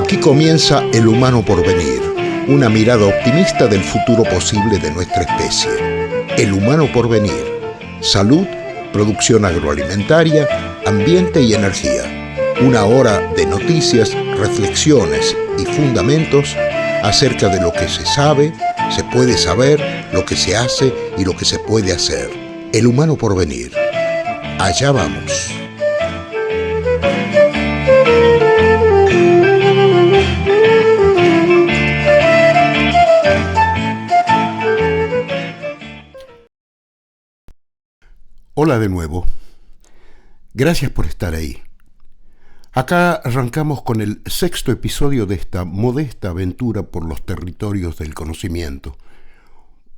Aquí comienza El Humano Porvenir, una mirada optimista del futuro posible de nuestra especie. El Humano Porvenir, salud, producción agroalimentaria, ambiente y energía. Una hora de noticias, reflexiones y fundamentos acerca de lo que se sabe, se puede saber, lo que se hace y lo que se puede hacer. El Humano Porvenir. Allá vamos. Hola de nuevo. Gracias por estar ahí. Acá arrancamos con el 6º episodio de esta modesta aventura por los territorios del conocimiento,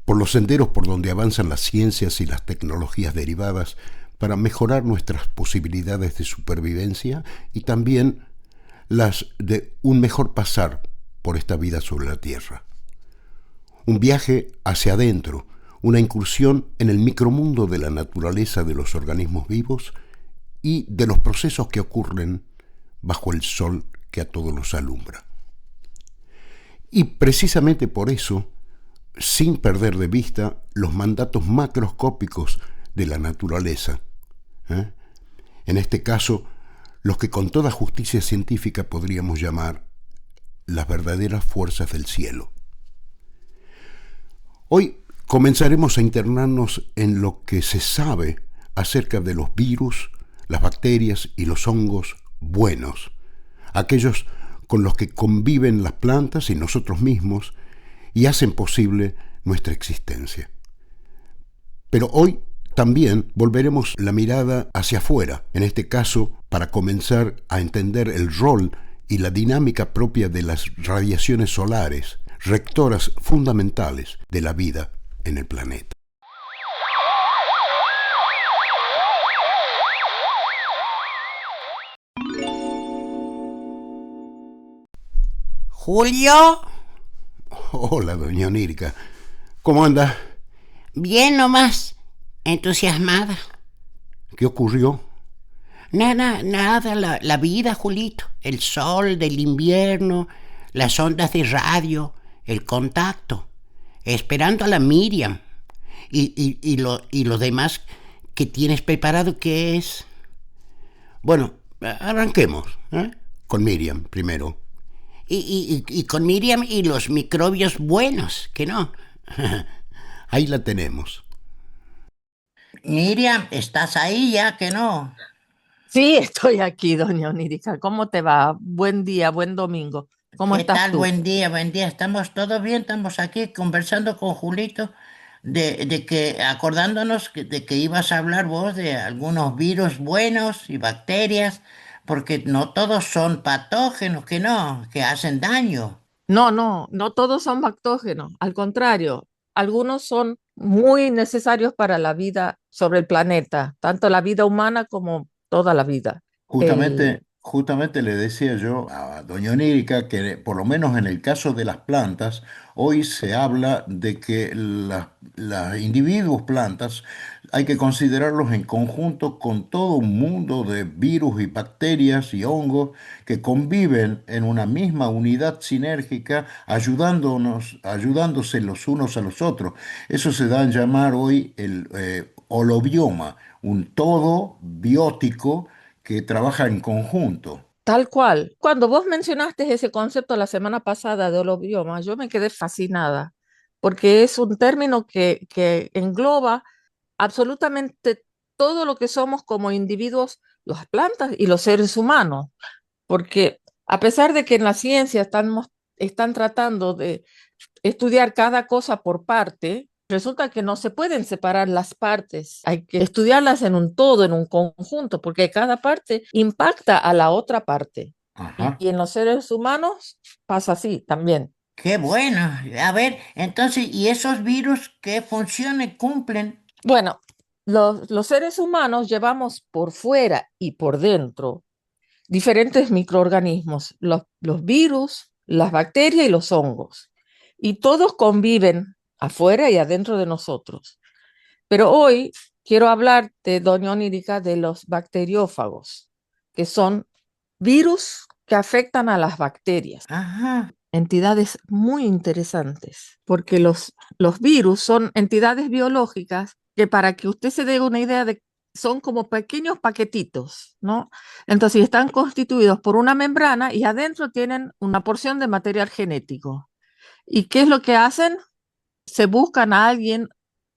por los senderos por donde avanzan las ciencias y las tecnologías derivadas para mejorar nuestras posibilidades de supervivencia y también las de un mejor pasar por esta vida sobre la Tierra. Un viaje hacia adentro, una incursión en el micromundo de la naturaleza de los organismos vivos y de los procesos que ocurren bajo el sol que a todos nos alumbra. Y precisamente por eso, sin perder de vista los mandatos macroscópicos de la naturaleza, en este caso, los que con toda justicia científica podríamos llamar las verdaderas fuerzas del cielo. Hoy comenzaremos a internarnos en lo que se sabe acerca de los virus, las bacterias y los hongos buenos, aquellos con los que conviven las plantas y nosotros mismos y hacen posible nuestra existencia. Pero hoy también volveremos la mirada hacia afuera, en este caso para comenzar a entender el rol y la dinámica propia de las radiaciones solares, rectoras fundamentales de la vida en el planeta. Julio. Hola, doña Onírica. ¿Cómo anda? Bien nomás, entusiasmada. ¿Qué ocurrió? Nada, la vida, Julito. El sol del invierno, las ondas de radio, el contacto. Esperando a la Miriam. Y lo demás que tienes preparado, ¿qué es? Bueno, arranquemos, con Miriam primero. Y con Miriam y los microbios buenos, ¿que no? Ahí la tenemos. Miriam, ¿estás ahí ya, que no? Sí, estoy aquí, doña Onírica. ¿Cómo te va? Buen día, buen domingo. ¿Cómo ¿Qué estás tal? tú? Buen día, buen día. ¿Estamos todos bien? Estamos aquí conversando con Julito de que, acordándonos de que ibas a hablar vos de algunos virus buenos y bacterias, porque no todos son patógenos, que no, que hacen daño. No todos son patógenos. Al contrario, algunos son muy necesarios para la vida sobre el planeta, tanto la vida humana como toda la vida. El, Justamente le decía yo a doña Onírica que por lo menos en el caso de las plantas, hoy se habla de que los individuos plantas hay que considerarlos en conjunto con todo un mundo de virus y bacterias y hongos que conviven en una misma unidad sinérgica, ayudándose los unos a los otros. Eso se da en llamar hoy el holobioma, un todo biótico que trabaja en conjunto. Tal cual. Cuando vos mencionaste ese concepto la semana pasada de holobioma, yo me quedé fascinada, porque es un término que engloba absolutamente todo lo que somos como individuos, las plantas y los seres humanos, porque a pesar de que en la ciencia están tratando de estudiar cada cosa por parte, resulta que no se pueden separar las partes, hay que estudiarlas en un todo, en un conjunto, porque cada parte impacta a la otra parte. Ajá. Y en los seres humanos pasa así también. Qué bueno. A ver, entonces, ¿y esos virus qué funciones cumplen? Bueno, los seres humanos llevamos por fuera y por dentro diferentes microorganismos, los virus, las bacterias y los hongos. Y todos conviven afuera y adentro de nosotros. Pero hoy quiero hablarte, doña Onírica, de los bacteriófagos, que son virus que afectan a las bacterias. Ajá. Entidades muy interesantes, porque los virus son entidades biológicas que, para que usted se dé una idea, son como pequeños paquetitos, ¿no? Entonces están constituidos por una membrana y adentro tienen una porción de material genético. ¿Y qué es lo que hacen? Se buscan a alguien,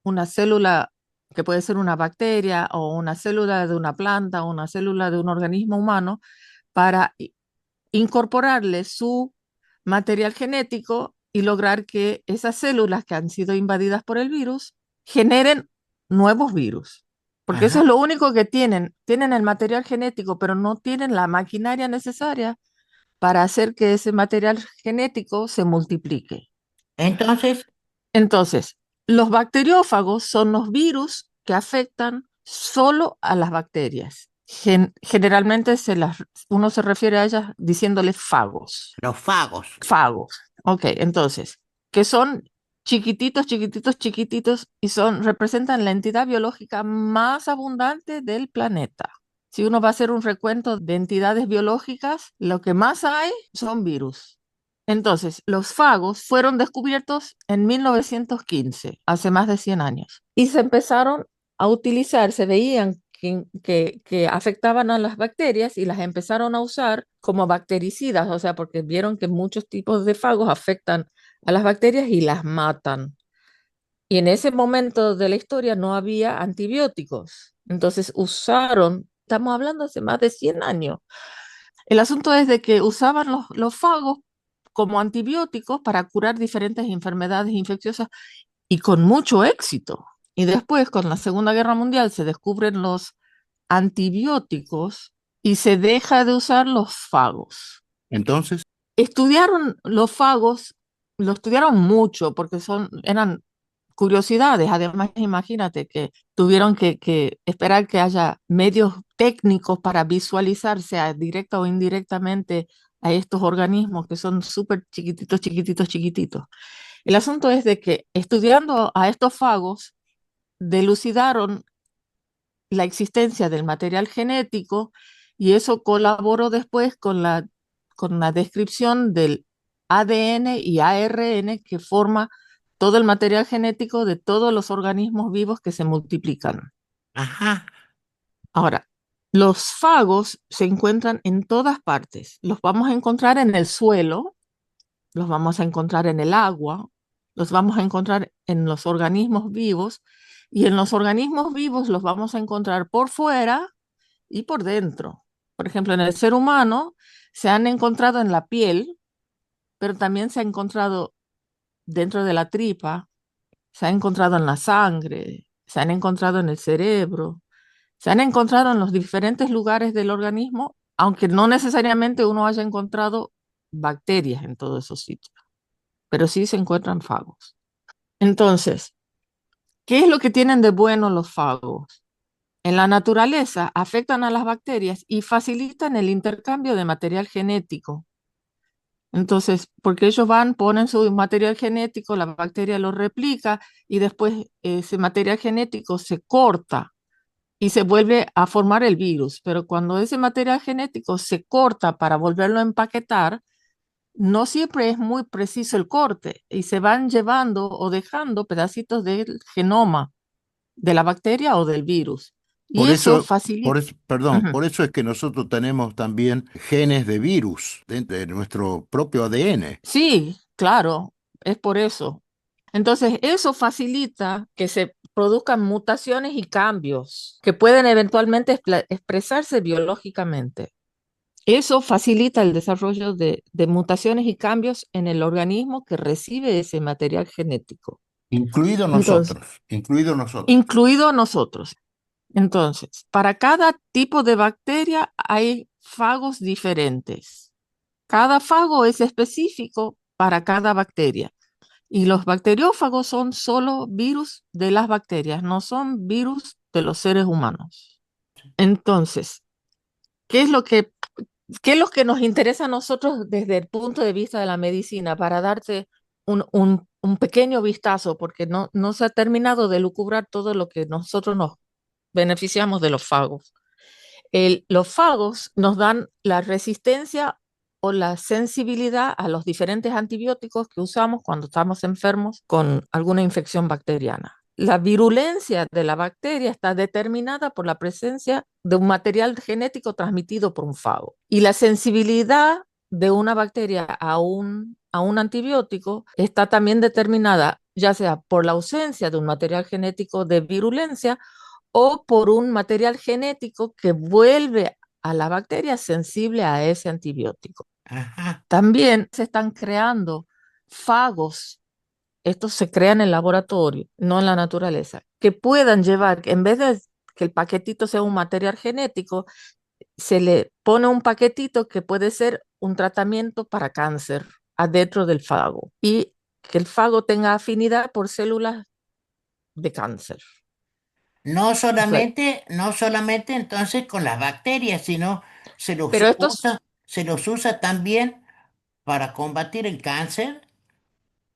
una célula que puede ser una bacteria o una célula de una planta o una célula de un organismo humano, para incorporarle su material genético y lograr que esas células que han sido invadidas por el virus generen nuevos virus. Porque eso Ajá. es lo único que tienen. Tienen el material genético, pero no tienen la maquinaria necesaria para hacer que ese material genético se multiplique. Entonces, Entonces, los bacteriófagos son los virus que afectan solo a las bacterias. Generalmente uno se refiere a ellas diciéndoles fagos. los fagos. Fagos. Ok, entonces, que son chiquititos, chiquititos, chiquititos y representan la entidad biológica más abundante del planeta. Si uno va a hacer un recuento de entidades biológicas, lo que más hay son virus. Entonces, los fagos fueron descubiertos en 1915, hace más de 100 años, y se empezaron a utilizar, se veían que afectaban a las bacterias y las empezaron a usar como bactericidas, o sea, porque vieron que muchos tipos de fagos afectan a las bacterias y las matan. Y en ese momento de la historia no había antibióticos, entonces estamos hablando hace más de 100 años. El asunto es de que usaban los fagos como antibióticos para curar diferentes enfermedades infecciosas y con mucho éxito. Y después, con la Segunda Guerra Mundial, se descubren los antibióticos y se deja de usar los fagos. Entonces, Estudiaron los fagos, lo estudiaron mucho porque eran curiosidades. Además, imagínate que tuvieron que esperar que haya medios técnicos para visualizar, sea directa o indirectamente, a estos organismos que son súper chiquititos, chiquititos, chiquititos. El asunto es de que, estudiando a estos fagos, delucidaron la existencia del material genético, y eso colaboró después con la descripción del ADN y ARN que forma todo el material genético de todos los organismos vivos que se multiplican. Ajá. Ahora, los fagos se encuentran en todas partes. Los vamos a encontrar en el suelo, los vamos a encontrar en el agua, los vamos a encontrar en los organismos vivos, y en los organismos vivos los vamos a encontrar por fuera y por dentro. Por ejemplo, en el ser humano se han encontrado en la piel, pero también se ha encontrado dentro de la tripa, se ha encontrado en la sangre, se han encontrado en el cerebro, se han encontrado en los diferentes lugares del organismo, aunque no necesariamente uno haya encontrado bacterias en todos esos sitios, pero sí se encuentran fagos. Entonces, ¿qué es lo que tienen de bueno los fagos? En la naturaleza afectan a las bacterias y facilitan el intercambio de material genético. Entonces, porque ellos ponen su material genético, la bacteria lo replica y después ese material genético se corta y se vuelve a formar el virus. Pero cuando ese material genético se corta para volverlo a empaquetar, no siempre es muy preciso el corte y se van llevando o dejando pedacitos del genoma de la bacteria o del virus. Y por eso eso, facilita. perdón, Ujú. por eso es que nosotros tenemos también genes de virus dentro de nuestro propio ADN. Sí, claro, es por eso. Entonces, eso facilita que se produzcan mutaciones y cambios que pueden eventualmente expresarse biológicamente. Eso facilita el desarrollo de mutaciones y cambios en el organismo que recibe ese material genético. Incluido Entonces, nosotros, incluido nosotros. incluido nosotros. Entonces, para cada tipo de bacteria hay fagos diferentes. Cada fago es específico para cada bacteria. Y los bacteriófagos son solo virus de las bacterias, no son virus de los seres humanos. Entonces, ¿qué es lo que, qué es lo que nos interesa a nosotros desde el punto de vista de la medicina? Para darte un pequeño vistazo, porque no se ha terminado de lucubrar todo lo que nosotros nos beneficiamos de los fagos. Los fagos nos dan la resistencia o la sensibilidad a los diferentes antibióticos que usamos cuando estamos enfermos con alguna infección bacteriana. La virulencia de la bacteria está determinada por la presencia de un material genético transmitido por un fago. Y la sensibilidad de una bacteria a un antibiótico está también determinada ya sea por la ausencia de un material genético de virulencia o por un material genético que vuelve a la bacteria sensible a ese antibiótico. Ajá. También se están creando fagos, estos se crean en el laboratorio, no en la naturaleza, que puedan llevar, en vez de que el paquetito sea un material genético, se le pone un paquetito que puede ser un tratamiento para cáncer adentro del fago y que el fago tenga afinidad por células de cáncer. O sea, No solamente entonces con las bacterias, sino pero estos se los usa también para combatir el cáncer.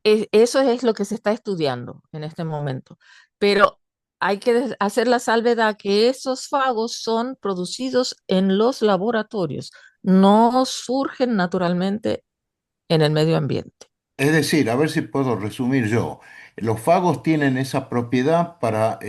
Eso es lo que se está estudiando en este momento, pero hay que hacer la salvedad que esos fagos son producidos en los laboratorios, no surgen naturalmente en el medio ambiente. Es decir, a ver si puedo resumir yo. Los fagos tienen esa propiedad para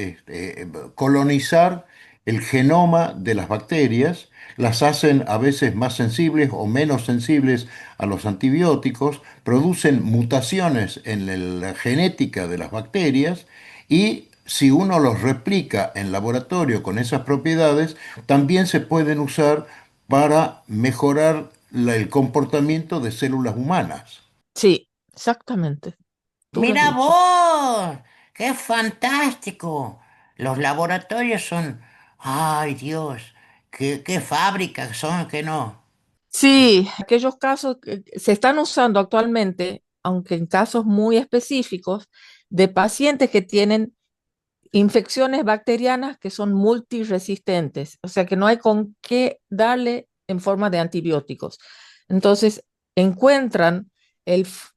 colonizar el genoma de las bacterias, las hacen a veces más sensibles o menos sensibles a los antibióticos, producen mutaciones en la genética de las bacterias y si uno los replica en laboratorio con esas propiedades, también se pueden usar para mejorar el comportamiento de células humanas. Sí, exactamente, tú lo has Mira dicho. vos, qué fantástico. Los laboratorios son, ay Dios, qué fábricas son, que no. Sí, aquellos casos que se están usando actualmente, aunque en casos muy específicos, de pacientes que tienen infecciones bacterianas que son multiresistentes, o sea que no hay con qué darle en forma de antibióticos. Entonces, encuentran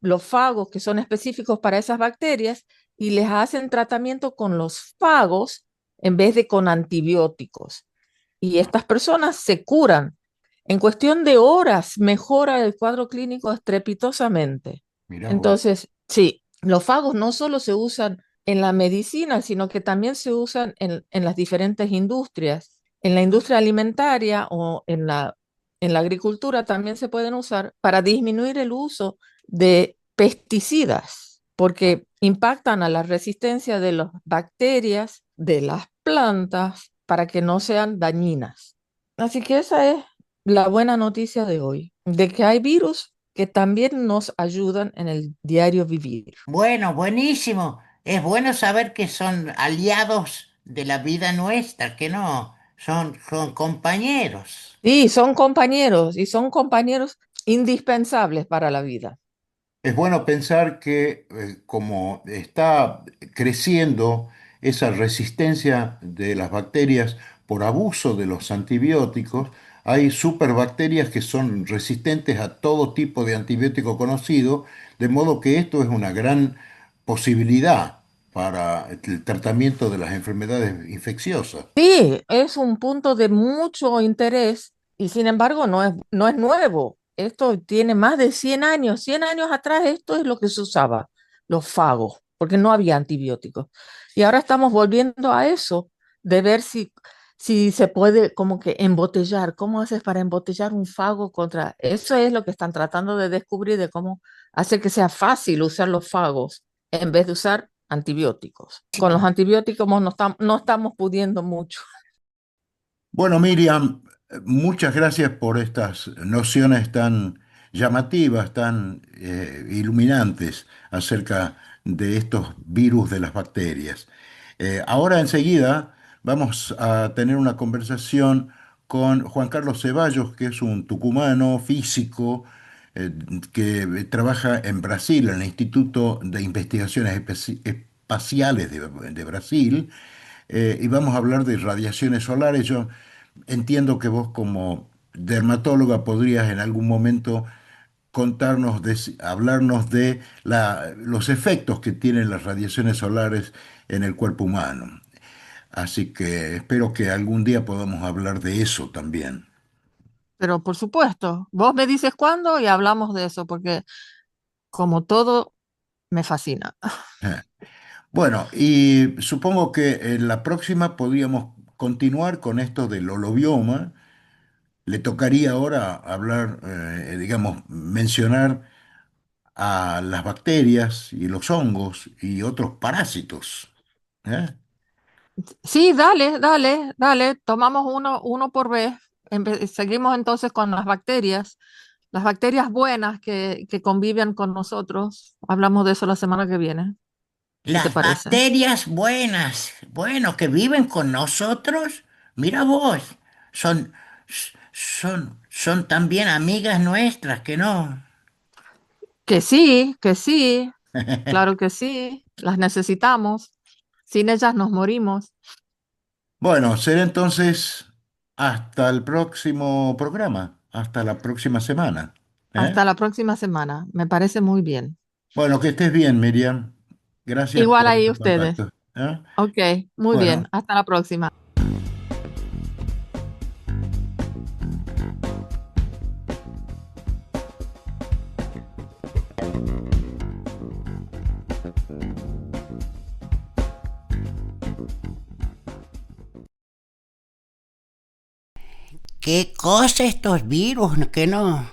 los fagos que son específicos para esas bacterias y les hacen tratamiento con los fagos en vez de con antibióticos. Y estas personas se curan. En cuestión de horas mejora el cuadro clínico estrepitosamente. Mirá vos. Entonces, sí, los fagos no solo se usan en la medicina, sino que también se usan en las diferentes industrias. En la industria alimentaria o en la agricultura también se pueden usar para disminuir el uso de pesticidas, porque impactan a la resistencia de las bacterias, de las plantas, para que no sean dañinas. Así que esa es la buena noticia de hoy, de que hay virus que también nos ayudan en el diario vivir. Bueno, buenísimo. Es bueno saber que son aliados de la vida nuestra, que no, son compañeros. Sí, son compañeros indispensables para la vida. Es bueno pensar que como está creciendo esa resistencia de las bacterias por abuso de los antibióticos, hay superbacterias que son resistentes a todo tipo de antibiótico conocido, de modo que esto es una gran posibilidad para el tratamiento de las enfermedades infecciosas. Sí, es un punto de mucho interés y sin embargo no es nuevo. Esto tiene más de 100 años. 100 años atrás esto es lo que se usaba, los fagos, porque no había antibióticos. Y ahora estamos volviendo a eso, de ver si se puede como que embotellar. ¿Cómo haces para embotellar un fago contra? Eso es lo que están tratando de descubrir, de cómo hacer que sea fácil usar los fagos en vez de usar antibióticos. Con los antibióticos no estamos pudiendo mucho. Bueno, Miriam, muchas gracias por estas nociones tan llamativas, tan iluminantes acerca de estos virus de las bacterias. Ahora enseguida vamos a tener una conversación con Juan Carlos Ceballos, que es un tucumano físico eh, que trabaja en Brasil, en el Instituto de Investigaciones Espaciales de Brasil, y vamos a hablar de radiaciones solares. Yo entiendo que vos como dermatóloga podrías en algún momento contarnos, hablarnos de los efectos que tienen las radiaciones solares en el cuerpo humano. Así que espero que algún día podamos hablar de eso también. Pero por supuesto, vos me dices cuándo y hablamos de eso, porque como todo, me fascina. Eh, Bueno, y supongo que en la próxima podríamos continuar con esto del holobioma. Le tocaría ahora hablar, digamos, mencionar a las bacterias y los hongos y otros parásitos. ¿Eh? Sí, dale, dale, dale, tomamos uno por vez. Seguimos entonces con las bacterias buenas que conviven con nosotros. Hablamos de eso la semana que viene. ¿Qué te Las parece? bacterias buenas, bueno, que viven con nosotros, mira vos, son, son también amigas nuestras, que no. Que sí, claro que sí, las necesitamos. Sin ellas nos morimos. Bueno, será entonces hasta el próximo programa, hasta la próxima semana. ¿Eh? Hasta la próxima semana. Me parece muy bien. Bueno, que estés bien, Miriam. Gracias Igual por ahí este ustedes. contacto. ¿Eh? Ok, muy bien. Bueno, Hasta la próxima. ¿Qué cosa estos virus, que no?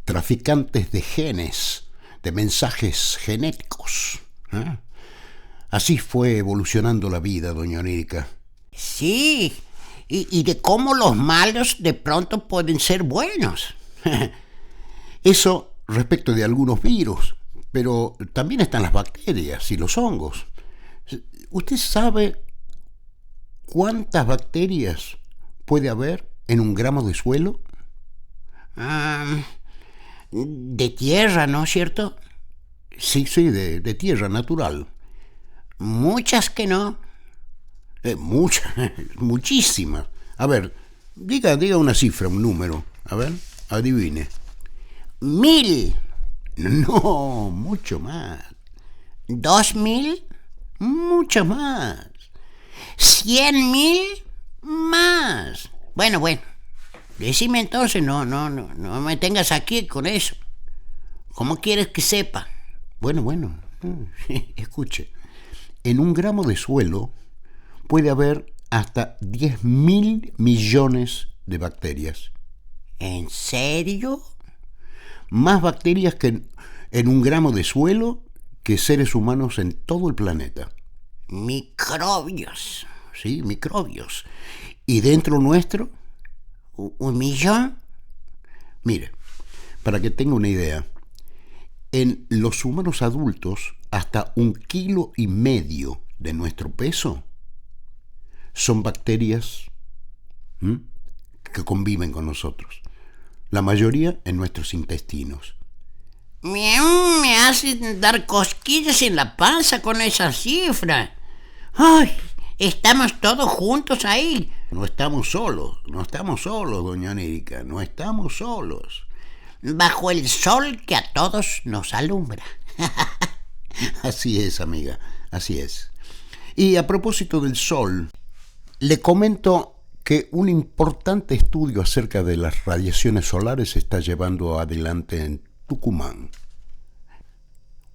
traficantes de genes, de mensajes genéticos. ¿Eh? Así fue evolucionando la vida, doña Onírica. Sí, y de cómo los malos de pronto pueden ser buenos. Eso respecto de algunos virus, pero también están las bacterias y los hongos. ¿Usted sabe cuántas bacterias puede haber en un gramo de suelo? Ah, de tierra, ¿no es cierto? Sí, sí, de tierra natural. Muchas que no. Muchas, muchísimas. A ver, diga una cifra, un número. A ver, adivine. 1000, No, mucho más. 2000, Mucho más. 100.000, más. Bueno, bueno. Decime entonces, no me tengas aquí con eso. ¿Cómo quieres que sepa? Bueno, escuche. En un gramo de suelo puede haber hasta 10.000 millones de bacterias. ¿En serio? Más bacterias que en un gramo de suelo que seres humanos en todo el planeta. Microbios. Sí, microbios. Y dentro nuestro, ¿Un millón? mire, para que tenga una idea, en los humanos adultos, hasta 1,5 kilos de nuestro peso son bacterias, ¿m?, que conviven con nosotros. La mayoría en nuestros intestinos. Me hacen dar cosquillas en la panza con esa cifra. ¡Ay! Estamos todos juntos ahí. No estamos solos, doña Anérica, no estamos solos. Bajo el sol que a todos nos alumbra. Así es, amiga, así es. Y a propósito del sol, le comento que un importante estudio acerca de las radiaciones solares se está llevando adelante en Tucumán.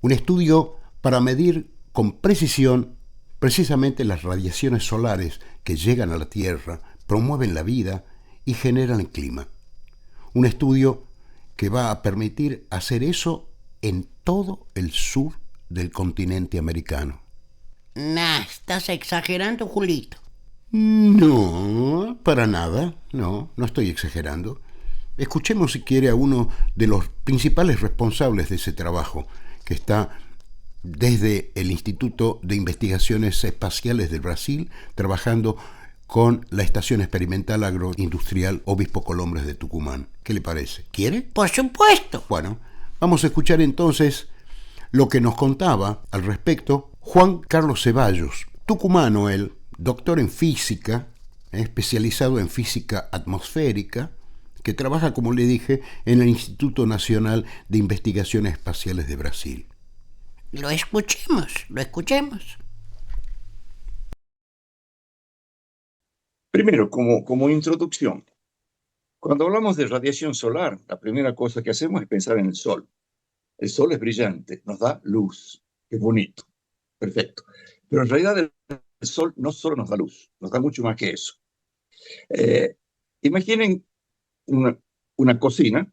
Un estudio para medir con precisión precisamente las radiaciones solares que llegan a la Tierra, promueven la vida y generan el clima. Un estudio que va a permitir hacer eso en todo el sur del continente americano. Nah, estás exagerando, Julito. No, para nada, no estoy exagerando. Escuchemos si quiere a uno de los principales responsables de ese trabajo, que está desde el Instituto de Investigaciones Espaciales del Brasil, trabajando con la Estación Experimental Agroindustrial Obispo Colombres de Tucumán. ¿Qué le parece? ¿Quiere? Por supuesto. Bueno, vamos a escuchar entonces lo que nos contaba al respecto Juan Carlos Ceballos, tucumano él, doctor en física, especializado en física atmosférica, que trabaja, como le dije, en el Instituto Nacional de Investigaciones Espaciales de Brasil. Lo escuchemos, lo escuchemos. Primero, como introducción, Cuando hablamos de radiación solar, la primera cosa que hacemos es pensar en el sol. El sol es brillante, nos da luz, es bonito, perfecto. Pero en realidad el sol no solo nos da luz, nos da mucho más que eso. Eh, Imaginen una cocina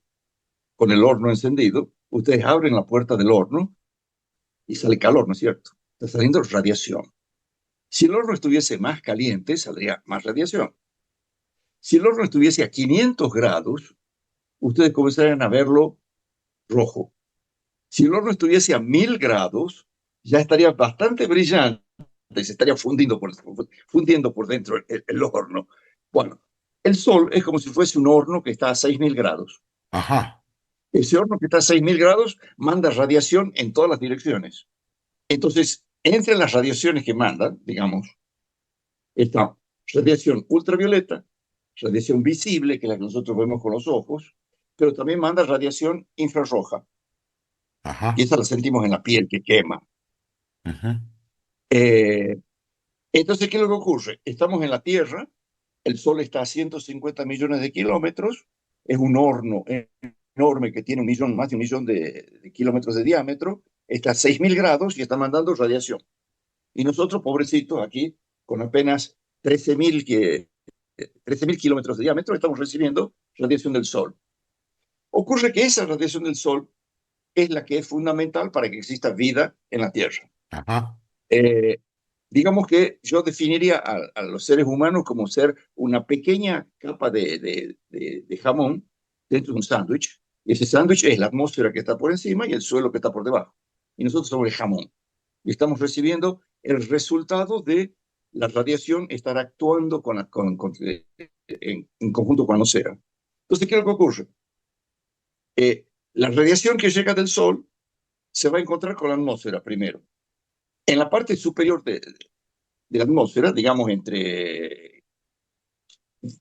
con el horno encendido, ustedes abren la puerta del horno y sale calor, ¿no es cierto? Está saliendo radiación. Si el horno estuviese más caliente, saldría más radiación. Si el horno estuviese a 500 grados, ustedes comenzarían a verlo rojo. Si el horno estuviese a 1000 grados, ya estaría bastante brillante y se estaría fundiendo por dentro el horno. Bueno, el sol es como si fuese un horno que está a 6000 grados. Ajá. Ese horno que está a 6000 grados manda radiación en todas las direcciones. Entonces, entre las radiaciones que mandan, digamos, está radiación ultravioleta, radiación visible, que es la que nosotros vemos con los ojos, pero también manda radiación infrarroja, Ajá. y esa la sentimos en la piel que quema. Ujú. Eh, entonces, ¿qué es lo que ocurre? Estamos en la Tierra, el Sol está a 150 millones de kilómetros, es un horno enorme que tiene más de un millón de kilómetros de diámetro, está a 6000 grados y está mandando radiación. Y nosotros, pobrecitos, aquí, con apenas 13.000 kilómetros de diámetro, estamos recibiendo radiación del Sol. Ocurre que esa radiación del Sol es la que es fundamental para que exista vida en la Tierra. Ajá. Eh, digamos que yo definiría a los seres humanos como ser una pequeña capa de jamón dentro de un sándwich. Y ese sándwich es la atmósfera que está por encima y el suelo que está por debajo. Y nosotros somos el jamón. Y estamos recibiendo el resultado de la radiación estar actuando en conjunto con la atmósfera. Entonces, ¿qué es lo que ocurre? La radiación que llega del Sol se va a encontrar con la atmósfera primero. En la parte superior de la atmósfera, digamos entre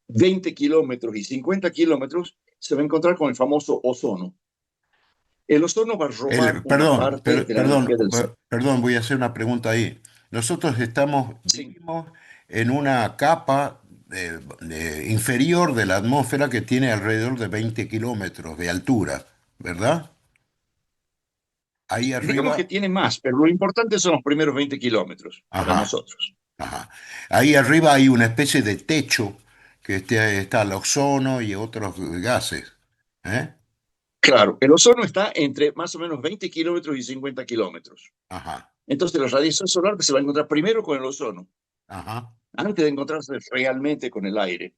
20 kilómetros y 50 kilómetros, se va a encontrar con el famoso ozono. El ozono va a robar una Perdón, parte de la energía del Sol. perdón, voy a hacer una pregunta ahí. Nosotros Sí. vivimos en una capa inferior de la atmósfera que tiene alrededor de 20 kilómetros de altura, ¿verdad? Ahí Digamos que arriba, tiene más, pero lo importante son los primeros 20 kilómetros para ajá, nosotros. ajá. Ahí arriba hay una especie de techo que está el ozono y otros gases, ¿eh? Claro, el ozono está entre más o menos 20 kilómetros y 50 kilómetros. Ajá, Entonces la radiación solar se va a encontrar primero con el ozono, ajá, antes de encontrarse realmente con el aire.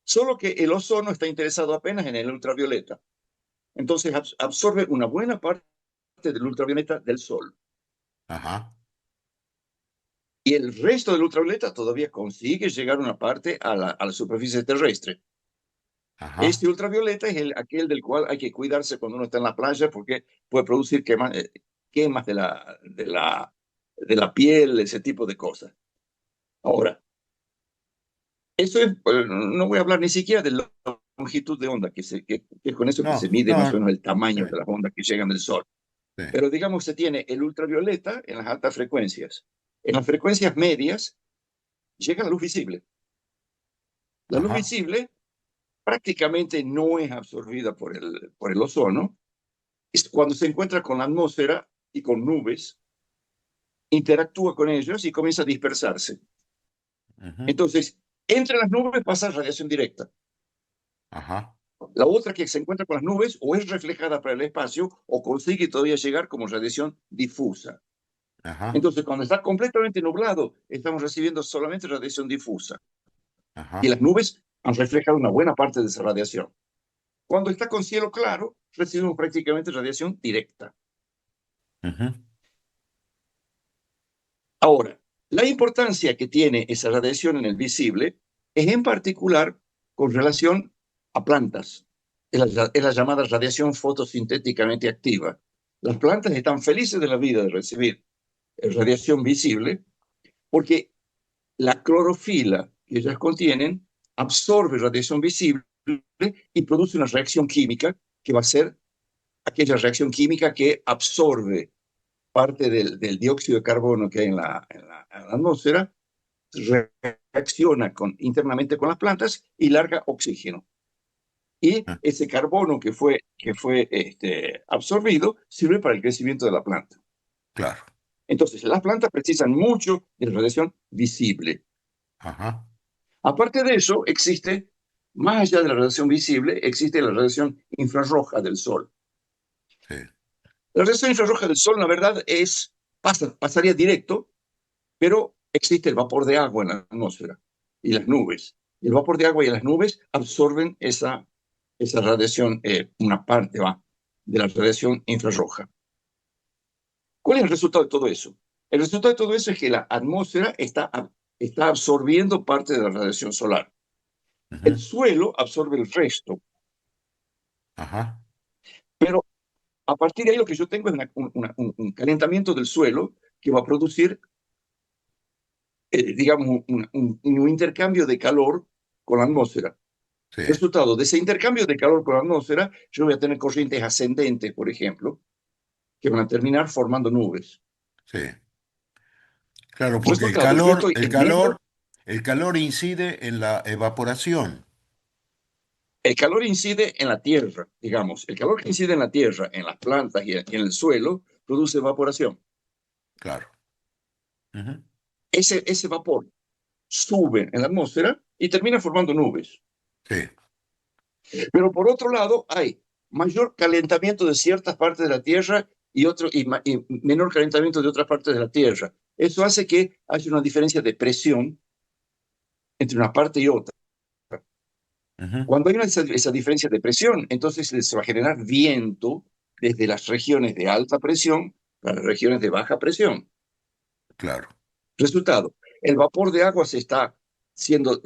Solo que el ozono está interesado apenas en el ultravioleta. Entonces absorbe una buena parte del ultravioleta del Sol. ajá, Y el resto del ultravioleta todavía consigue llegar una parte a la superficie terrestre. ajá. Este ultravioleta es aquel del cual hay que cuidarse cuando uno está en la playa porque puede producir quemas de la piel, ese tipo de cosas. Ahora, eso es, no voy a hablar ni siquiera de la longitud de onda, que es con eso que No, se mide más o no, menos el tamaño sí, de las ondas que llegan del Sol. sí, Pero digamos, se tiene el ultravioleta en las altas frecuencias. En las frecuencias medias llega la luz visible. La luz ajá, visible prácticamente no es absorbida por el ozono. Cuando se encuentra con la atmósfera y con nubes, interactúa con ellos y comienza a dispersarse. ujú, Entonces, entre las nubes pasa radiación directa. ajá, La otra que se encuentra con las nubes o es reflejada para el espacio o consigue todavía llegar como radiación difusa. ajá, Entonces, cuando está completamente nublado, estamos recibiendo solamente radiación difusa. Y ajá, las nubes han reflejado una buena parte de esa radiación. Cuando está con cielo claro, recibimos prácticamente radiación directa. ujú, Ahora, la importancia que tiene esa radiación en el visible es en particular con relación a plantas. Es la llamada radiación fotosintéticamente activa. Las plantas están felices de la vida de recibir radiación visible porque la clorofila que ellas contienen absorbe radiación visible y produce una reacción química que va a ser aquella reacción química que absorbe parte del dióxido de carbono que hay en la atmósfera, reacciona internamente con las plantas y larga oxígeno. Y ese carbono que fue absorbido sirve para el crecimiento de la planta. Claro. Entonces, las plantas precisan mucho de radiación visible. Ajá. Aparte de eso, existe, más allá de la radiación visible, existe la radiación infrarroja del Sol. Sí. La radiación infrarroja del Sol, la verdad, pasaría directo, pero existe el vapor de agua en la atmósfera y las nubes. Y el vapor de agua y las nubes absorben esa radiación, una parte de la radiación infrarroja. ¿Cuál es el resultado de todo eso? El resultado de todo eso es que la atmósfera está absorbiendo parte de la radiación solar. El Ujú. suelo absorbe el resto, Ajá. pero a partir de ahí lo que yo tengo es un calentamiento del suelo que va a producir, digamos, un intercambio de calor con la atmósfera. Sí, Resultado de ese intercambio de calor con la atmósfera, yo voy a tener corrientes ascendentes, por ejemplo, que van a terminar formando nubes. sí. Claro, porque Resultado, yo estoy en medio. el calor incide en la evaporación. El calor incide en la tierra, digamos. El calor que incide en la tierra, en las plantas y en el suelo, produce evaporación. Claro. Ujú. Ese vapor sube en la atmósfera y termina formando nubes. Sí, Pero por otro lado, hay mayor calentamiento de ciertas partes de la Tierra y menor calentamiento de otras partes de la Tierra. Eso hace que haya una diferencia de presión entre una parte y otra. ujú. Cuando hay esa diferencia de presión, entonces se va a generar viento desde las regiones de alta presión a las regiones de baja presión. Claro. Resultado, el vapor de agua está siendo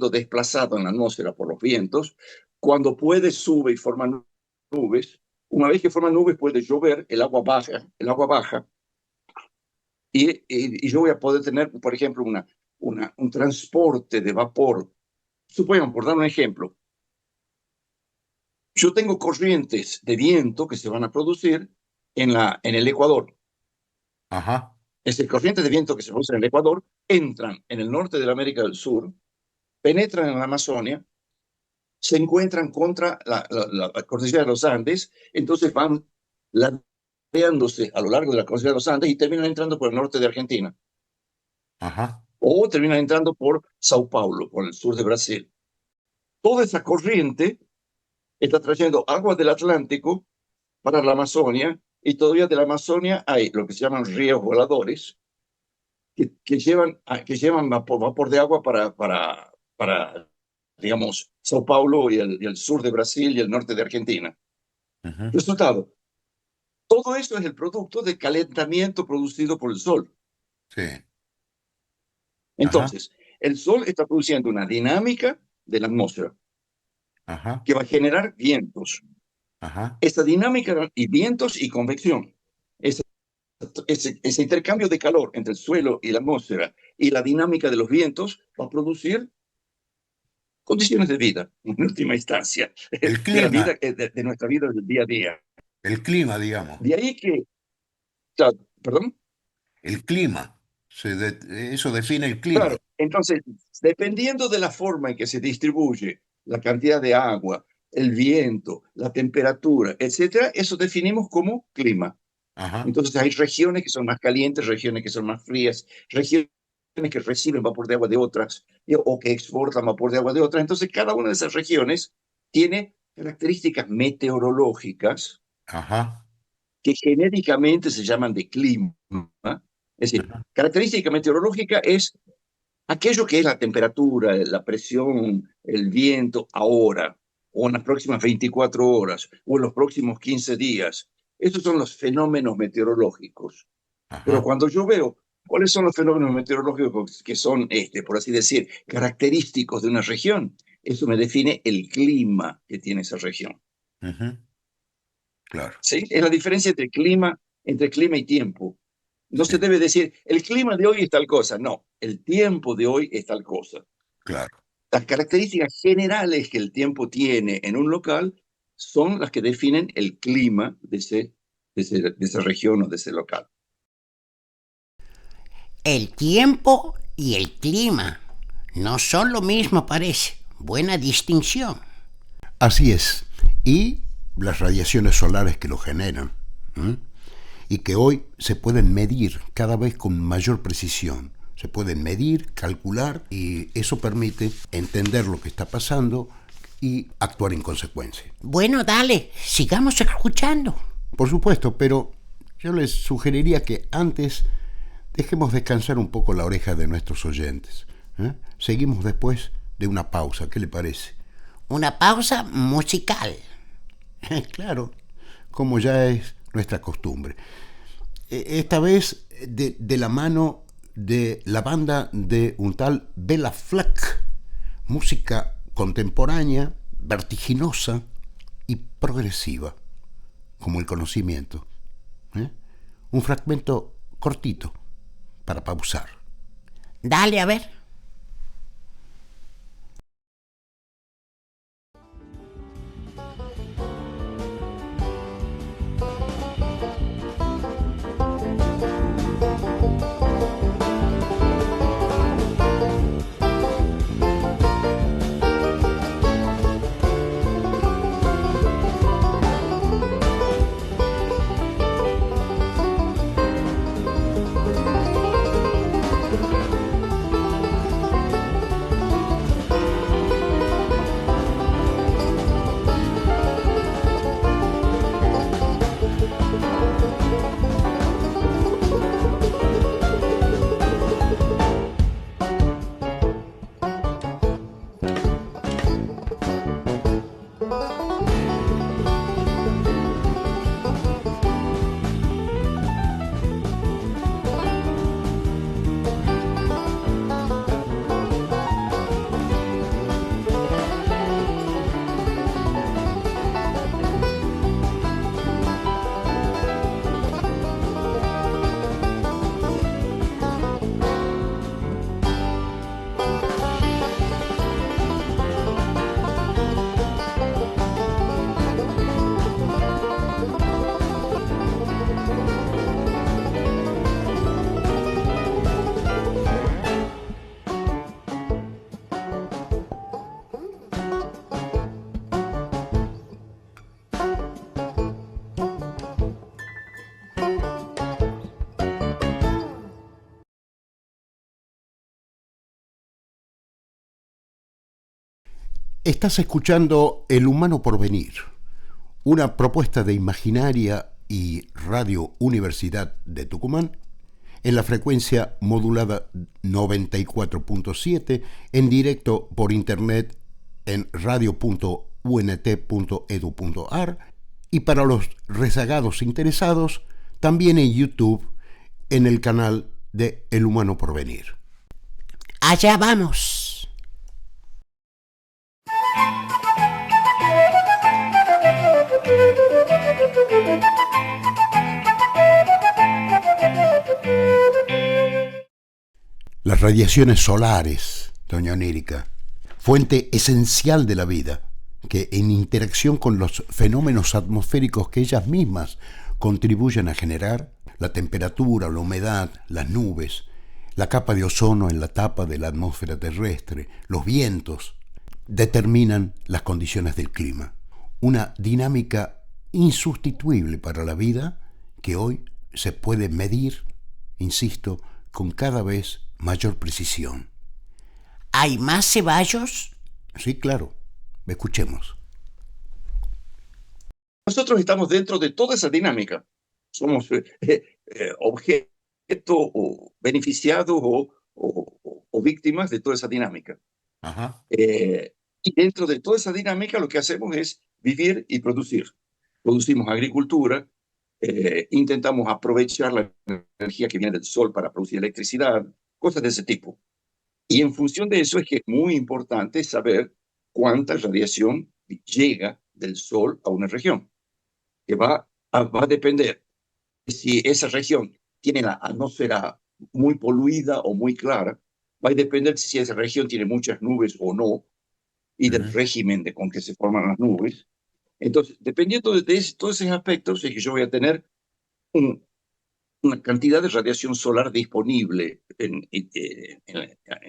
desplazado en la atmósfera por los vientos. Cuando puede, sube y forma nubes. Una vez que forma nubes, puede llover, el agua baja, y yo voy a poder tener, por ejemplo, un transporte de vapor. Supongamos, por dar un ejemplo, yo tengo corrientes de viento que se van a producir en el Ecuador. Ajá. Esas corrientes de viento que se producen en el Ecuador entran en el norte de la América del Sur, penetran en la Amazonia, se encuentran contra la cordillera de los Andes, entonces van ladeándose a lo largo de la cordillera de los Andes y terminan entrando por el norte de Argentina, Ajá. o terminan entrando por Sao Paulo, por el sur de Brasil. Toda esa corriente está trayendo agua del Atlántico para la Amazonia, y todavía de la Amazonia hay lo que se llaman ríos voladores, que llevan vapor de agua para, digamos, Sao Paulo y el sur de Brasil y el norte de Argentina. Ujú. Resultado, todo eso es el producto de calentamiento producido por el Sol. Sí. Ajá. Entonces, el Sol está produciendo una dinámica de la atmósfera Ajá. que va a generar vientos. Ajá. Esa dinámica y vientos y convección, ese intercambio de calor entre el suelo y la atmósfera y la dinámica de los vientos va a producir condiciones de vida, en última instancia, El de la vida, clima, de nuestra vida del día a día. el clima, digamos. De ahí que, claro, perdón, El clima. Eso define el clima. claro, entonces, dependiendo de la forma en que se distribuye la cantidad de agua, el viento, la temperatura, etcétera, eso definimos como clima. Ajá. Entonces hay regiones que son más calientes, regiones que son más frías, regiones que reciben vapor de agua de otras o que exportan vapor de agua de otras. Entonces cada una de esas regiones tiene características meteorológicas Ajá. que genéricamente se llaman de clima. Es decir, Ajá. característica meteorológica es aquello que es la temperatura, la presión, el viento ahora, o en las próximas 24 horas, o en los próximos 15 días. Esos son los fenómenos meteorológicos. Pero Ajá. cuando yo veo cuáles son los fenómenos meteorológicos que son, por así decir, característicos de una región, eso me define el clima que tiene esa región. Ujú. Claro. ¿Sí? Es la diferencia entre clima y tiempo. No Sí. se debe decir, el clima de hoy es tal cosa. No, el tiempo de hoy es tal cosa. Claro. Las características generales que el tiempo tiene en un local son las que definen el clima de esa región o de ese local. El tiempo y el clima no son lo mismo, parece. Buena distinción. Así es. Y las radiaciones solares que lo generan. ¿Eh? Y que hoy se pueden medir cada vez con mayor precisión. Se pueden medir, calcular, y eso permite entender lo que está pasando y actuar en consecuencia. Bueno, dale, sigamos escuchando. Por supuesto, pero yo les sugeriría que antes dejemos descansar un poco la oreja de nuestros oyentes. Seguimos después de una pausa, ¿qué le parece? Una pausa musical. Claro, como ya es nuestra costumbre. Esta vez de la mano de la banda de un tal Bela Fleck, música contemporánea, vertiginosa y progresiva, como el conocimiento. Un fragmento cortito para pausar. Dale, a ver. Estás escuchando El Humano Porvenir, una propuesta de Imaginaria y Radio Universidad de Tucumán en la frecuencia modulada 94.7, en directo por internet en radio.unt.edu.ar y para los rezagados interesados también en YouTube en el canal de El Humano Porvenir. Allá vamos. Las radiaciones solares, doña Onírica, fuente esencial de la vida, que en interacción con los fenómenos atmosféricos que ellas mismas contribuyen a generar, la temperatura, la humedad, las nubes, la capa de ozono en la tapa de la atmósfera terrestre, los vientos, determinan las condiciones del clima. Una dinámica insustituible para la vida que hoy se puede medir, insisto, con cada vez mayor precisión. ¿Hay más Ceballos? Sí, claro. Escuchemos. Nosotros estamos dentro de toda esa dinámica. Somos objeto o beneficiados o víctimas de toda esa dinámica. Ajá. Y dentro de toda esa dinámica lo que hacemos es vivir y producir. Producimos agricultura, intentamos aprovechar la energía que viene del sol para producir electricidad, cosas de ese tipo. Y en función de eso es que es muy importante saber cuánta radiación llega del sol a una región, que va a depender de si esa región tiene la atmósfera muy poluida o muy clara, va a depender si esa región tiene muchas nubes o no, y del régimen con que se forman las nubes. Entonces, dependiendo de todos esos aspectos, es que yo voy a tener una cantidad de radiación solar disponible en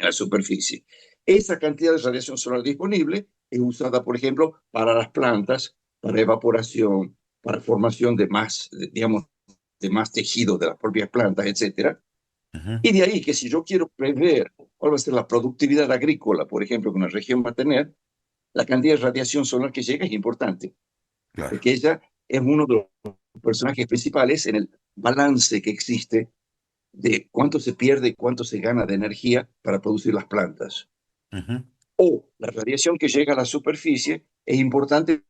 la superficie. Esa cantidad de radiación solar disponible es usada, por ejemplo, para las plantas, para evaporación, para formación de más, digamos, de más tejido de las propias plantas, etcétera. Y de ahí que si yo quiero prever cuál va a ser la productividad agrícola, por ejemplo, que una región va a tener, la cantidad de radiación solar que llega es importante, Claro. porque ella es uno de los personajes principales en el balance que existe de cuánto se pierde y cuánto se gana de energía para producir las plantas. O la radiación que llega a la superficie es importante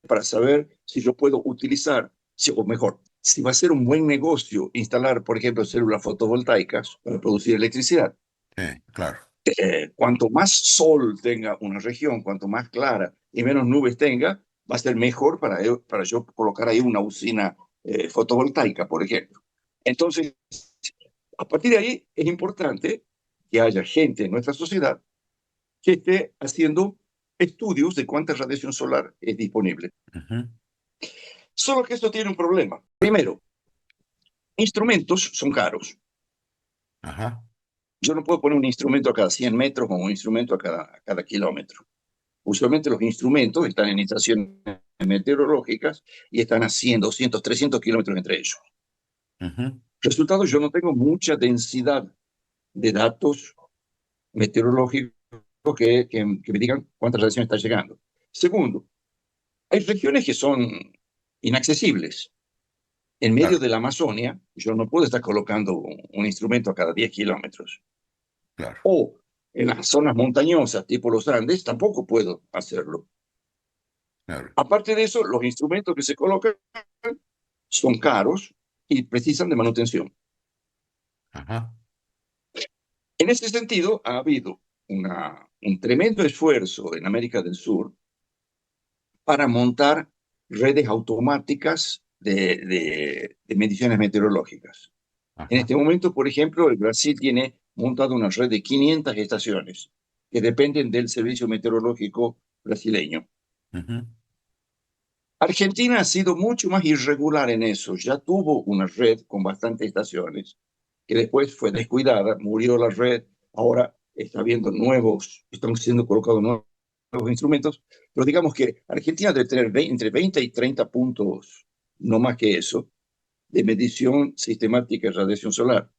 para saber si yo puedo utilizar, o mejor, si va a ser un buen negocio instalar, por ejemplo, células fotovoltaicas para producir electricidad. Sí, claro. Cuanto más sol tenga una región, cuanto más clara y menos nubes tenga, va a ser mejor para yo colocar ahí una usina fotovoltaica, por ejemplo. Entonces, a partir de ahí es importante que haya gente en nuestra sociedad que esté haciendo estudios de cuánta radiación solar es disponible. Solo que esto tiene un problema. Primero, instrumentos son caros. Ajá. Yo no puedo poner un instrumento a cada 100 metros o un instrumento a cada kilómetro. Usualmente los instrumentos están en estaciones meteorológicas y están a 100, 200, 300 kilómetros entre ellos. Resultado, yo no tengo mucha densidad de datos meteorológicos que me digan cuánta radiación está llegando. Segundo, hay regiones que son inaccesibles. En medio Claro, de la Amazonia, yo no puedo estar colocando un instrumento a cada 10 kilómetros. claro. O en las zonas montañosas, tipo los Andes, tampoco puedo hacerlo. Claro. Aparte de eso, los instrumentos que se colocan son caros y precisan de manutención. Ajá. En ese sentido, ha habido un tremendo esfuerzo en América del Sur para montar redes automáticas de mediciones meteorológicas. En Ajá. este momento, por ejemplo, el Brasil tiene montado una red de 500 estaciones que dependen del servicio meteorológico brasileño. Argentina ha sido mucho más irregular en eso. Ya tuvo una red con bastantes estaciones, que después fue descuidada, murió la red, ahora está habiendo están siendo colocados nuevos instrumentos, pero digamos que Argentina debe tener entre 20 y 30 puntos, no más que eso, de medición sistemática de radiación solar.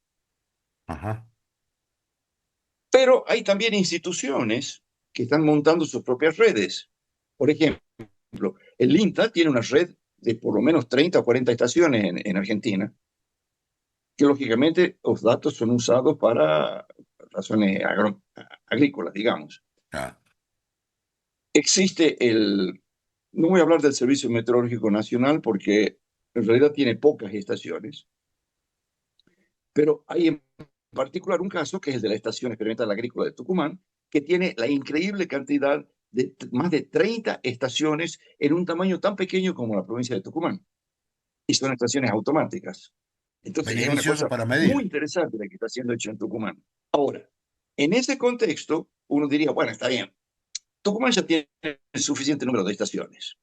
Ajá. Pero hay también instituciones que están montando sus propias redes. Por ejemplo, el INTA tiene una red de por lo menos 30 o 40 estaciones en Argentina, que lógicamente los datos son usados para razones agrícolas, digamos. Ya. Existe no voy a hablar del Servicio Meteorológico Nacional porque en realidad tiene pocas estaciones, pero hay en particular un caso que es el de la Estación Experimental Agrícola de Tucumán, que tiene la increíble cantidad de más de 30 estaciones en un tamaño tan pequeño como la provincia de Tucumán. Y son estaciones automáticas. Entonces es una Beneficioso cosa para muy medir. interesante la que está siendo hecha en Tucumán. Ahora, en ese contexto, uno diría, bueno, está bien, Tucumán ya tiene suficiente número de estaciones.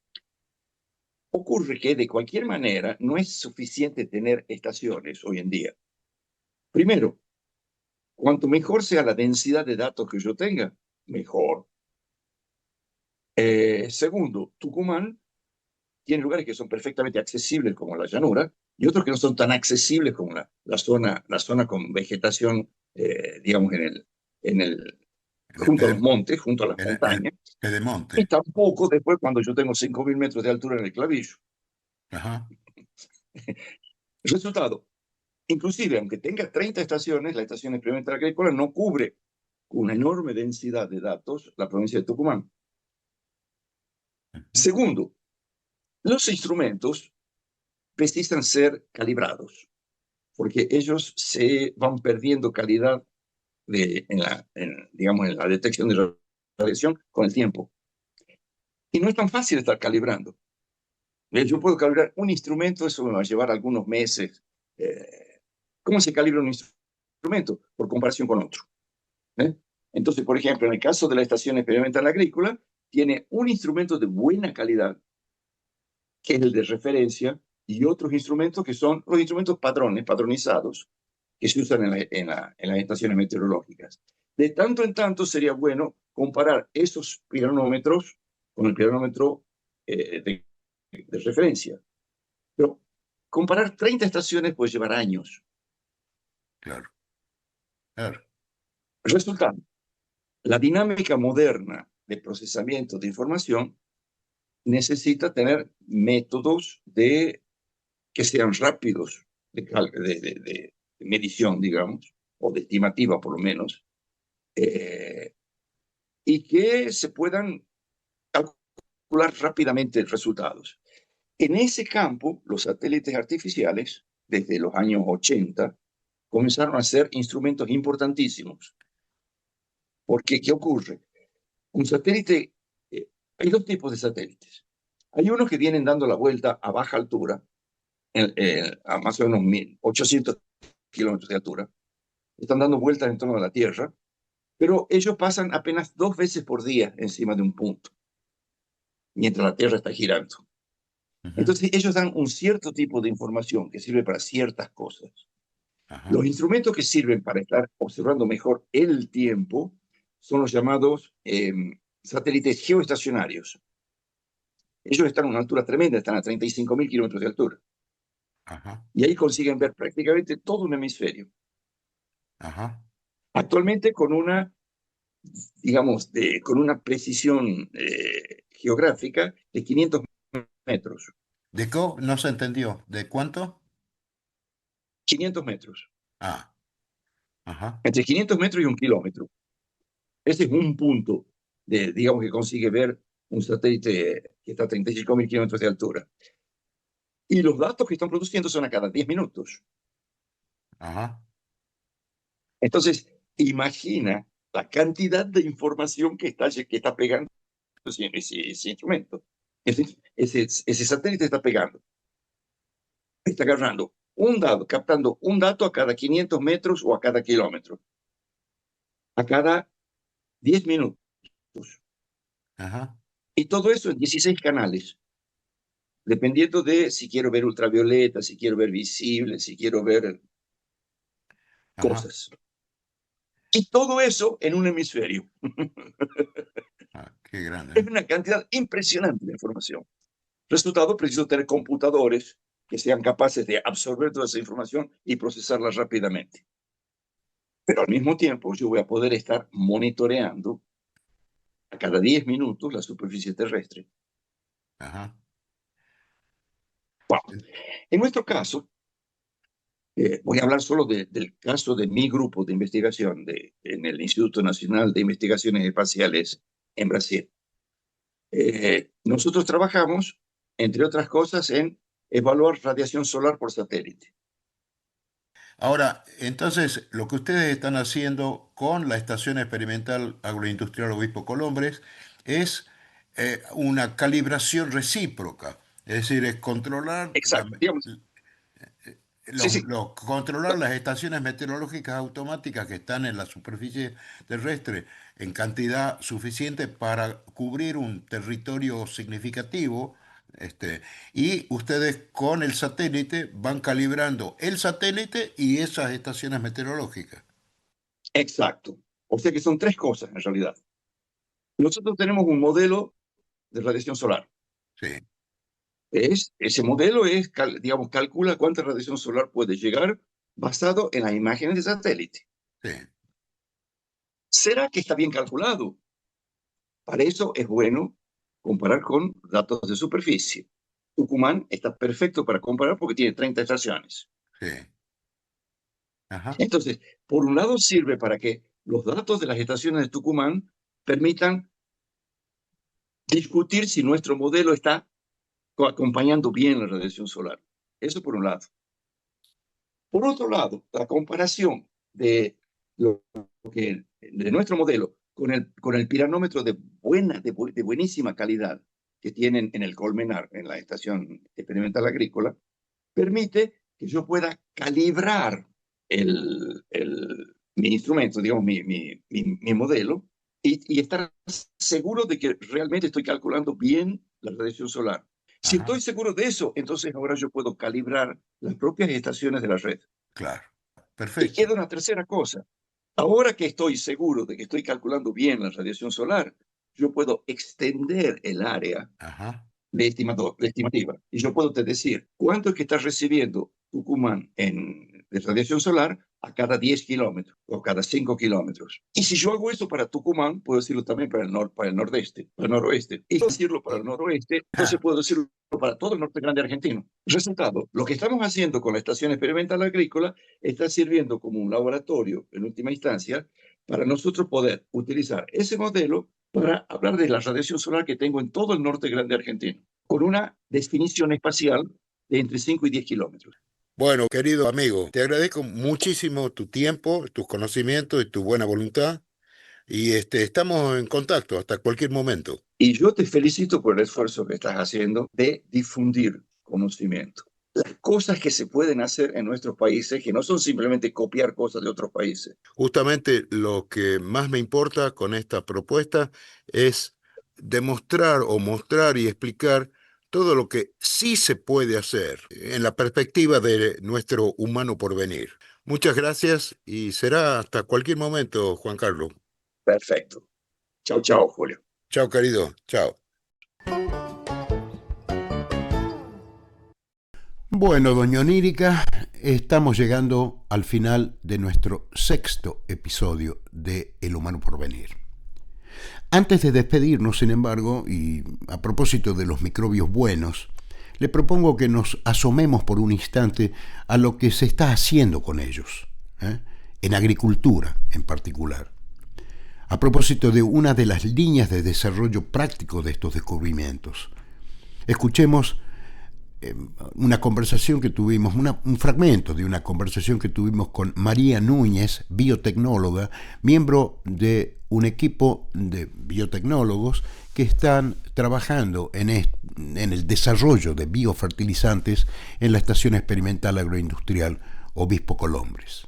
Ocurre que de cualquier manera no es suficiente tener estaciones hoy en día. Primero, cuanto mejor sea la densidad de datos que yo tenga, mejor. Segundo, Tucumán tiene lugares que son perfectamente accesibles como la llanura y otros que no son tan accesibles como la zona con vegetación, digamos, En el, junto a los pede- montes, junto a las en el montañas, y pedemonte. tampoco después cuando yo tengo 5.000 metros de altura en el clavillo. Ajá. Resultado, inclusive aunque tenga 30 estaciones, la estación experimental agrícola no cubre con una enorme densidad de datos la provincia de Tucumán. Segundo, los instrumentos precisan ser calibrados, porque ellos se van perdiendo calidad digamos, en la detección de radiación con el tiempo. Y no es tan fácil estar calibrando. Yo puedo calibrar un instrumento, eso me va a llevar algunos meses. ¿Cómo se calibra un instrumento? Por comparación con otro. ¿Eh? Entonces, por ejemplo, en el caso de la Estación Experimental Agrícola, tiene un instrumento de buena calidad, que es el de referencia, y otros instrumentos que son los instrumentos padronizados, que se usan en las estaciones meteorológicas. De tanto en tanto sería bueno comparar esos piranómetros con el piranómetro de referencia. Pero comparar 30 estaciones puede llevar años. Claro, claro. Resultado, la dinámica moderna de procesamiento de información necesita tener métodos que sean rápidos de medición, digamos, o de estimativa por lo menos, y que se puedan calcular rápidamente resultados. En ese campo, los satélites artificiales, desde los años 80, comenzaron a ser instrumentos importantísimos. Porque, ¿qué ocurre? Un satélite, hay dos tipos de satélites. Hay unos que vienen dando la vuelta a baja altura, a más o menos 1800 kilómetros de altura. Están dando vueltas en torno a la Tierra, pero ellos pasan apenas 2 veces por día encima de un punto, mientras la Tierra está girando. Entonces, ellos dan un cierto tipo de información que sirve para ciertas cosas. Ajá. Los instrumentos que sirven para estar observando mejor el tiempo son los llamados satélites geoestacionarios. Ellos están a una altura tremenda, están a 35.000 kilómetros de altura. Ajá. Y ahí consiguen ver prácticamente todo un hemisferio. Ajá. Actualmente con una, digamos, con una precisión geográfica de 500 metros. ¿De qué? No se entendió. ¿De cuánto? 500 metros. Ah, ajá. Entre 500 metros y 1 kilómetro. Ese es un punto, digamos, que consigue ver un satélite que está a 35.000 kilómetros de altura. Y los datos que están produciendo son a cada 10 minutos. Ajá. Entonces, imagina la cantidad de información que está pegando ese instrumento. Ese satélite está pegando, está agarrando un dato, captando un dato a cada 500 metros o a cada kilómetro, a cada 10 minutos. Ajá. Y todo eso en 16 canales, dependiendo de si quiero ver ultravioleta, si quiero ver visible, si quiero ver Ajá. cosas. Y todo eso en un hemisferio. Ah, qué grande. Es una cantidad impresionante de información. Resultado, preciso tener computadores que sean capaces de absorber toda esa información y procesarla rápidamente. Pero al mismo tiempo yo voy a poder estar monitoreando a cada 10 minutos la superficie terrestre. Ajá. Wow. En nuestro caso, voy a hablar solo del caso de mi grupo de investigación en el Instituto Nacional de Investigaciones Espaciales en Brasil. Nosotros trabajamos, entre otras cosas, en evaluar radiación solar por satélite. Ahora, entonces, lo que ustedes están haciendo con la Estación Experimental Agroindustrial Obispo Colombres es una calibración recíproca. Es decir, es controlar Exacto, digamos. Sí, sí, controlar las estaciones meteorológicas automáticas que están en la superficie terrestre en cantidad suficiente para cubrir un territorio significativo, y ustedes con el satélite van calibrando el satélite y esas estaciones meteorológicas. exacto. O sea que son tres cosas en realidad. Nosotros tenemos un modelo de radiación solar. Sí, Ese modelo digamos, calcula cuánta radiación solar puede llegar basado en las imágenes de satélite. sí, ¿Será que está bien calculado? Para eso es bueno comparar con datos de superficie. Tucumán está perfecto para comparar porque tiene 30 estaciones. sí. Ajá, Entonces, por un lado sirve para que los datos de las estaciones de Tucumán permitan discutir si nuestro modelo está acompañando bien la radiación solar. Eso por un lado. Por otro lado, la comparación de nuestro modelo con el piranómetro de buenísima calidad que tienen en el Colmenar, en la Estación Experimental Agrícola, permite que yo pueda calibrar mi instrumento, digamos, mi modelo, y estar seguro de que realmente estoy calculando bien la radiación solar. Si ajá, estoy seguro de eso, entonces ahora yo puedo calibrar las propias estaciones de la red. claro. Y Perfecto. queda una tercera cosa. Ahora que estoy seguro de que estoy calculando bien la radiación solar, yo puedo extender el área Ajá. de estimativa. Y yo puedo te decir cuánto es que está recibiendo Tucumán de radiación solar a cada 10 kilómetros o cada 5 kilómetros. Y si yo hago eso para Tucumán, puedo decirlo también para el nordeste, para el noroeste. Y puedo decirlo para el noroeste, entonces puedo decirlo para todo el norte grande argentino. Resultado, lo que estamos haciendo con la Estación Experimental Agrícola está sirviendo como un laboratorio, en última instancia, para nosotros poder utilizar ese modelo para hablar de la radiación solar que tengo en todo el norte grande argentino, con una definición espacial de entre 5 y 10 kilómetros. Bueno, querido amigo, te agradezco muchísimo tu tiempo, tus conocimientos y tu buena voluntad. Y estamos en contacto hasta cualquier momento. Y yo te felicito por el esfuerzo que estás haciendo de difundir conocimiento. Las cosas que se pueden hacer en nuestros países, que no son simplemente copiar cosas de otros países. Justamente lo que más me importa con esta propuesta es demostrar o mostrar y explicar todo lo que sí se puede hacer en la perspectiva de nuestro humano porvenir. Muchas gracias y será hasta cualquier momento, Juan Carlos. Perfecto. Chao, chao, Julio. Chao, querido. Chao. Bueno, doña Onírica, estamos llegando al final de nuestro 6º episodio de El Humano Porvenir. Antes de despedirnos, sin embargo, y a propósito de los microbios buenos, le propongo que nos asomemos por un instante a lo que se está haciendo con ellos, en agricultura en particular. A propósito de una de las líneas de desarrollo práctico de estos descubrimientos, escuchemos una conversación que tuvimos, un fragmento de una conversación que tuvimos con María Núñez, biotecnóloga, miembro de un equipo de biotecnólogos que están trabajando en el desarrollo de biofertilizantes en la Estación Experimental Agroindustrial Obispo Colombres.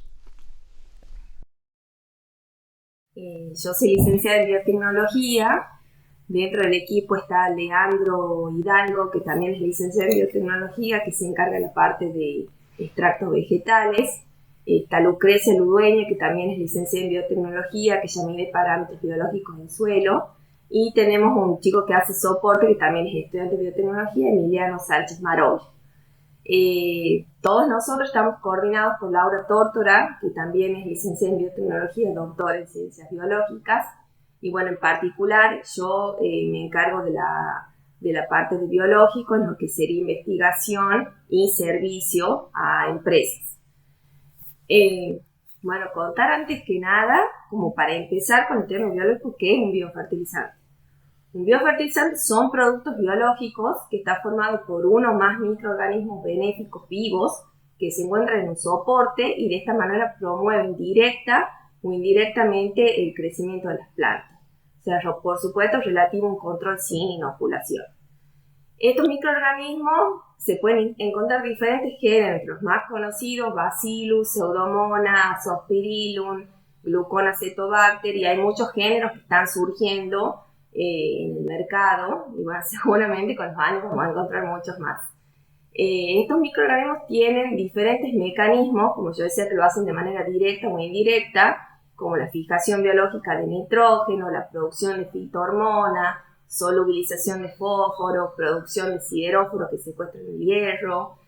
Yo soy licenciada en biotecnología. Dentro del equipo está Leandro Hidalgo, que también es licenciado en biotecnología, que se encarga de la parte de extractos vegetales. Está Lucrecia Ludueña, que también es licenciada en biotecnología, que ya mide parámetros biológicos del suelo. Y tenemos un chico que hace soporte, que también es estudiante de biotecnología, Emiliano Sánchez Marol. Todos nosotros estamos coordinados por Laura Tórtora, que también es licenciada en biotecnología, doctora en ciencias biológicas. Y bueno, en particular yo me encargo de la parte de biológico, en lo que sería investigación y servicio a empresas. Bueno, contar antes que nada, como para empezar con el tema biológico, ¿qué es un biofertilizante? Un biofertilizante son productos biológicos que están formados por uno o más microorganismos benéficos vivos que se encuentran en un soporte y de esta manera promueven directa o indirectamente el crecimiento de las plantas. O sea, por supuesto, relativo a un control sin inoculación. Estos microorganismos se pueden encontrar diferentes géneros, los más conocidos, Bacillus, Pseudomonas, Azospirillum, Gluconacetobacter, y hay muchos géneros que están surgiendo en el mercado, y bueno, seguramente con los años vamos a encontrar muchos más. Estos microorganismos tienen diferentes mecanismos, como yo decía, que lo hacen de manera directa o indirecta, como la fijación biológica de nitrógeno, la producción de fitohormona, solubilización de fósforo, producción de sideróforo que secuestran el hierro,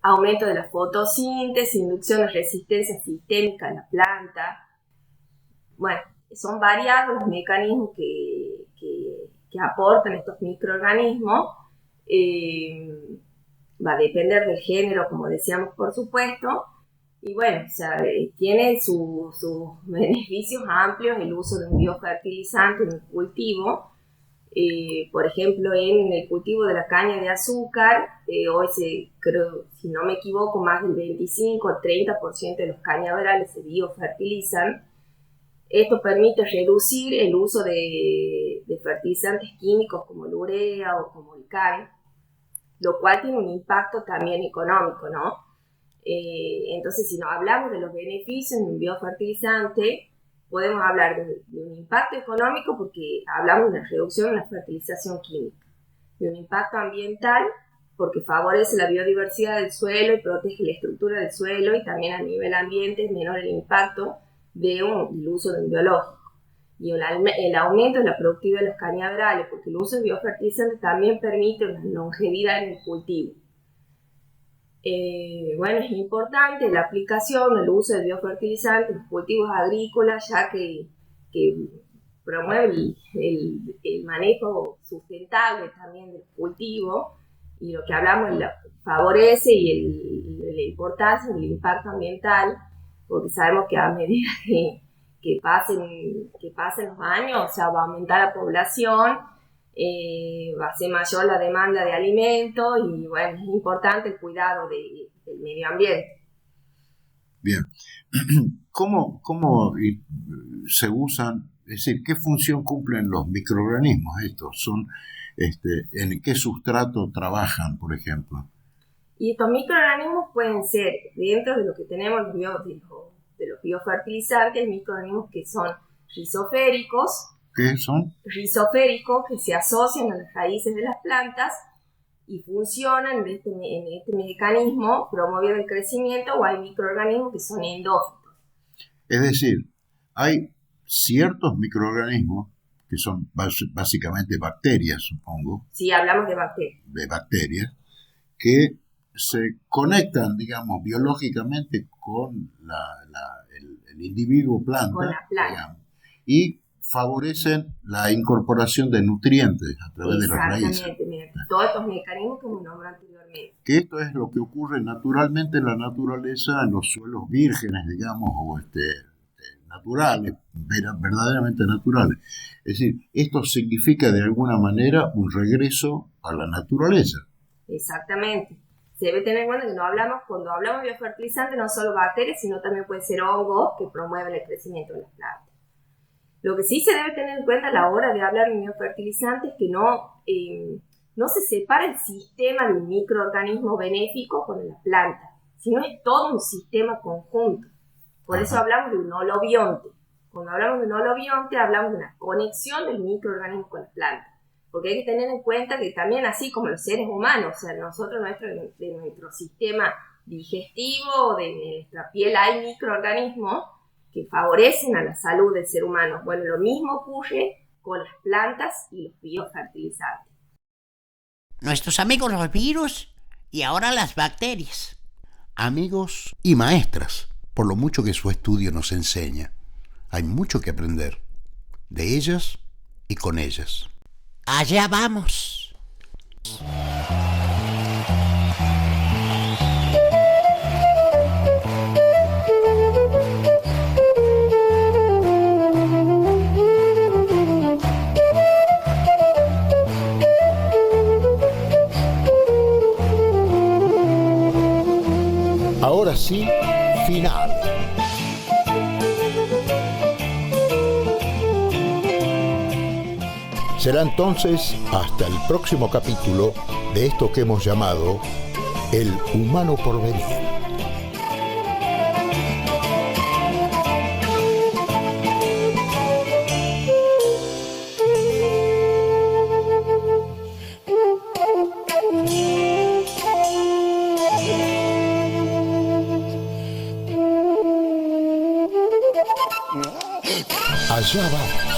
aumento de la fotosíntesis, inducción de resistencia sistémica en la planta. Bueno, son variados los mecanismos que aportan estos microorganismos. Va a depender del género, como decíamos, por supuesto. Y bueno, o sea, tiene sus beneficios amplios el uso de un biofertilizante en el cultivo. Por ejemplo, en el cultivo de la caña de azúcar, hoy creo, si no me equivoco, más del 25 o 30% de los cañaverales se biofertilizan. Esto permite reducir el uso de fertilizantes químicos como el urea o como el CAN, lo cual tiene un impacto también económico, ¿no? Entonces, si nos hablamos de los beneficios de un biofertilizante, podemos hablar de un impacto económico porque hablamos de una reducción en la fertilización química, de un impacto ambiental porque favorece la biodiversidad del suelo y protege la estructura del suelo, y también a nivel ambiente es menor el impacto del uso de un biológico. y el aumento de la productividad de los cañaverales, porque el uso de biofertilizantes también permite una longevidad en el cultivo. Bueno, es importante la aplicación, el uso de biofertilizantes en los cultivos agrícolas, ya que promueve el manejo sustentable también del cultivo, y lo que hablamos favorece y la importancia del impacto ambiental, porque sabemos que a medida que pasen los años, o sea, va a aumentar la población, va a ser mayor la demanda de alimentos y bueno, es importante el cuidado del medio ambiente. Bien. ¿Cómo se usan? Es decir, ¿qué función cumplen los microorganismos estos? ¿En qué sustrato trabajan, por ejemplo? Y estos microorganismos pueden ser, dentro de lo que tenemos de los biofertilizantes, microorganismos que son rizoféricos. ¿Qué son? Rizoféricos, que se asocian a las raíces de las plantas y funcionan en este mecanismo promoviendo el crecimiento, o hay microorganismos que son endófitos. Es decir, hay ciertos microorganismos que son básicamente bacterias, supongo. Sí, hablamos de bacterias. De bacterias que se conectan, digamos, biológicamente con el individuo planta, con la planta, digamos, y favorecen la incorporación de nutrientes a través de las raíces. Exactamente, todos estos mecanismos que me nombré anteriormente. Que esto es lo que ocurre naturalmente en la naturaleza, en los suelos vírgenes, digamos, o naturales, verdaderamente naturales. Es decir, esto significa de alguna manera un regreso a la naturaleza. Exactamente. Se debe tener en cuenta que cuando hablamos de biofertilizantes, no solo bacterias, sino también pueden ser hongos que promueven el crecimiento de las plantas. Lo que sí se debe tener en cuenta a la hora de hablar de biofertilizantes es que no se separa el sistema de un microorganismo benéfico con la planta, sino es todo un sistema conjunto. Por eso hablamos de un holobionte. Cuando hablamos de un holobionte, hablamos de una conexión del microorganismo con la planta. Porque hay que tener en cuenta que también, así como los seres humanos, o sea, nosotros de nuestro sistema digestivo, de nuestra piel, hay microorganismos que favorecen a la salud del ser humano. Bueno, lo mismo ocurre con las plantas y los biofertilizantes. Nuestros amigos los virus y ahora las bacterias. Amigos y maestras, por lo mucho que su estudio nos enseña. Hay mucho que aprender de ellas y con ellas. Allá vamos. Ahora sí, final. Será entonces hasta el próximo capítulo de esto que hemos llamado El Humano Porvenir. Allá vamos.